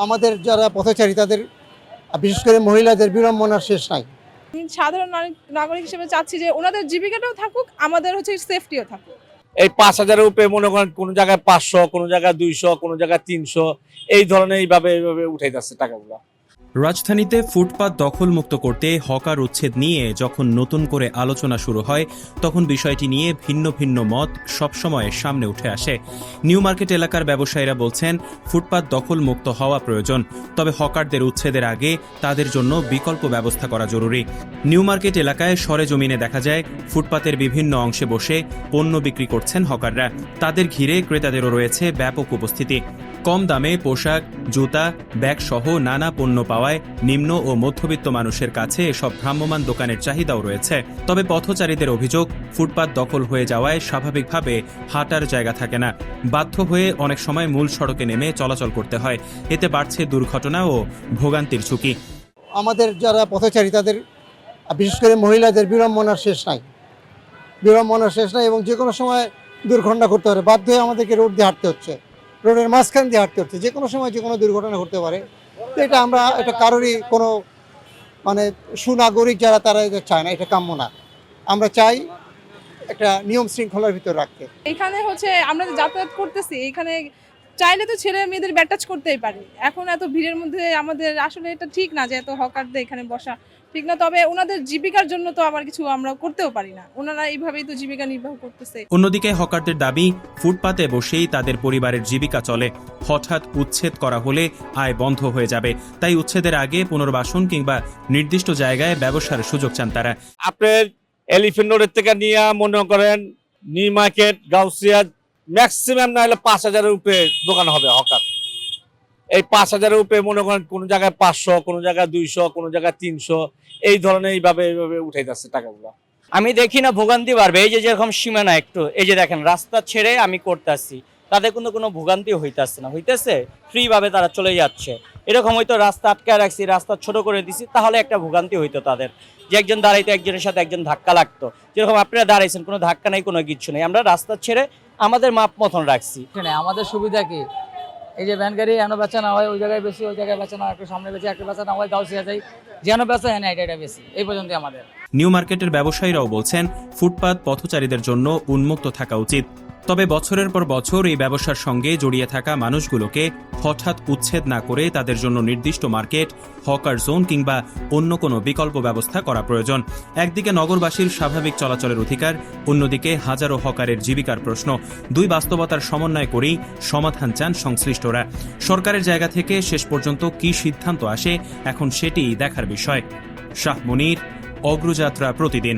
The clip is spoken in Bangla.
আমাদের যারা পথচারী তাদের বিশেষ করে মহিলাদের বিড়ম্বনার শেষ নাই। সাধারণ নাগরিক হিসেবে চাচ্ছি যে ওনাদের জীবিকাটাও থাকুক, আমাদের সেফটিও থাকুক। এই ৫,০০০-এর উপরে মনে করেন কোনো জায়গায় ৫০০, কোনো জায়গায় ২০০, কোনো জায়গায় 300, এই ধরনের এইভাবে উঠে যাচ্ছে টাকাগুলো। রাজধানীতে ফুটপাত দখলমুক্ত করতে হকার উচ্ছেদ নিয়ে যখন নতুন করে আলোচনা শুরু হয় তখন বিষয়টি নিয়ে ভিন্ন ভিন্ন মত সবসময় সামনে উঠে আসে। নিউ মার্কেট এলাকার ব্যবসায়ীরা বলছেন ফুটপাত দখলমুক্ত হওয়া প্রয়োজন, তবে হকারদের উচ্ছেদের আগে তাদের জন্য বিকল্প ব্যবস্থা করা জরুরি। নিউ মার্কেট এলাকায় সরেজমিনে দেখা যায় ফুটপাতের বিভিন্ন অংশে বসে পণ্য বিক্রি করছেন হকাররা। তাদের ঘিরে ক্রেতাদেরও রয়েছে ব্যাপক উপস্থিতি। কম দামে পোশাক, জুতা, ব্যাগ সহ নানা পণ্য পাওয়ায় নিম্ন ও মধ্যবিত্ত মানুষের কাছে এসব ভ্রাম্যমাণ দোকানের চাহিদাও রয়েছে। তবে পথচারীদের অভিযোগ, ফুটপাত দখল হয়ে যাওয়ায় স্বাভাবিকভাবে হাঁটার জায়গা থাকে না। বাধ্য হয়ে অনেক সময় মূল সড়কে নেমে চলাচল করতে হয়। এতে বাড়ছে দুর্ঘটনা ও ভোগান্তির ঝুঁকি। আমাদের যারা পথচারী তাদের বিশেষ করে মহিলাদের বিড়ম্বনার শেষ নাই এবং যে কোনো সময় দুর্ঘটনা ঘটতে পারে। বাধ্য হয়ে আমাদেরকে রোড দিয়ে হাঁটতে হচ্ছে, রোডের মাঝখান দিয়ে হাঁটতে হচ্ছে। যে কোনো সময় যে কোনো দুর্ঘটনা ঘটতে পারে। তো এটা কারোরই কোনো সুনাগরিক যারা তারা এটা চায় না, এটা কাম্য না। আমরা চাই একটা নিয়ম শৃঙ্খলার ভিতর রাখতে। এখানে আমরা যে যাতায়াত করতেছি, এখানে চাইলে তো ছেলে মেয়েদের ব্যাটাচ করতেই পারি। এখন এত ভিড়ের মধ্যে আমাদের আসলে এটা ঠিক না যে এত হকারদের এখানে বসা ঠিক না। তবে ওনাদের জীবিকার জন্য তো আবার কিছু আমরা করতেও পারি না, ওনারা এইভাবেই তো জীবিকা নির্বাহ করতেছে। অন্যদিকে হকারদের দাবি, ফুটপাতে বসেই তাদের পরিবারের জীবিকা চলে। হঠাৎ উচ্ছেদ করা হলে আয় বন্ধ হয়ে যাবে, তাই উচ্ছেদের আগে পুনর্বাসন কিংবা নির্দিষ্ট জায়গায় ব্যবসার সুযোগ চান তারা। আপনার এলিফ্যান্ট রোডের থেকে নিয়ে মনে করেন নিউ মার্কেট, গাউসিয়া, ম্যাক্সিমাম না হলে ৫,০০০-এর উপরে দোকান হবে হকার। এই ৫,০০০-এর উপরে মনে করেন কোনো জায়গায় ৫০০, কোনো জায়গায় ২০০, কোনো জায়গায় 300, এই ধরনের এইভাবে উঠে যাচ্ছে টাকাগুলো। আমি দেখি না ভোগান্তি বাড়বে। এই যে যেরকম সীমানা একটু, এই যে দেখেন রাস্তা ছেড়ে আমি করতেছি, তাদের কিন্তু কোনো ভোগান্তি হইতেছে ফ্রি ভাবে তারা চলে যাচ্ছে। এরকম হয়তো রাস্তা আটকায় রাখছি, রাস্তা ছোট করে দিছি, তাহলে একটা ভোগান্তি হইতো তাদের, যে একজন দাঁড়াইতো, একজনের সাথে একজন ধাক্কা লাগতো। যেরকম আপনারা দাঁড়াইছেন, কোনো ধাক্কা নেই, কোনো কিছু নেই, আমরা রাস্তা ছেড়ে আমাদের মাপ মতন রাখছি। আমাদের সুবিধা কি, এই যে ভ্যান গাড়ি এনে বেচা না হয় ওই জায়গায় বেশি, ওই জায়গায় বেচা না হয়, একটু সামনে বেশি, একটা বেচা না হয় গাউসিয়া যায়, যেন বেচা হয় না এটা বেশি, এই পর্যন্ত আমাদের। নিউ মার্কেটের ব্যবসায়ীরাও বলছেন ফুটপাত পথচারীদের জন্য উন্মুক্ত থাকা উচিত। তবে বছরের পর বছর এই ব্যবসার সঙ্গে জড়িয়ে থাকা মানুষগুলোকে হঠাৎ উচ্ছেদ না করে তাদের জন্য নির্দিষ্ট মার্কেট, হকার জোন কিংবা অন্য কোনো বিকল্প ব্যবস্থা করা প্রয়োজন। একদিকে নগরবাসীর স্বাভাবিক চলাচলের অধিকার, অন্যদিকে হাজারো হকারের জীবিকার প্রশ্ন। দুই বাস্তবতার সমন্বয় করেই সমাধান চান সংশ্লিষ্টরা। সরকারের জায়গা থেকে শেষ পর্যন্ত কী সিদ্ধান্ত আসে এখন সেটিই দেখার বিষয়। শাহ মনির, অগ্রযাত্রা প্রতিদিন।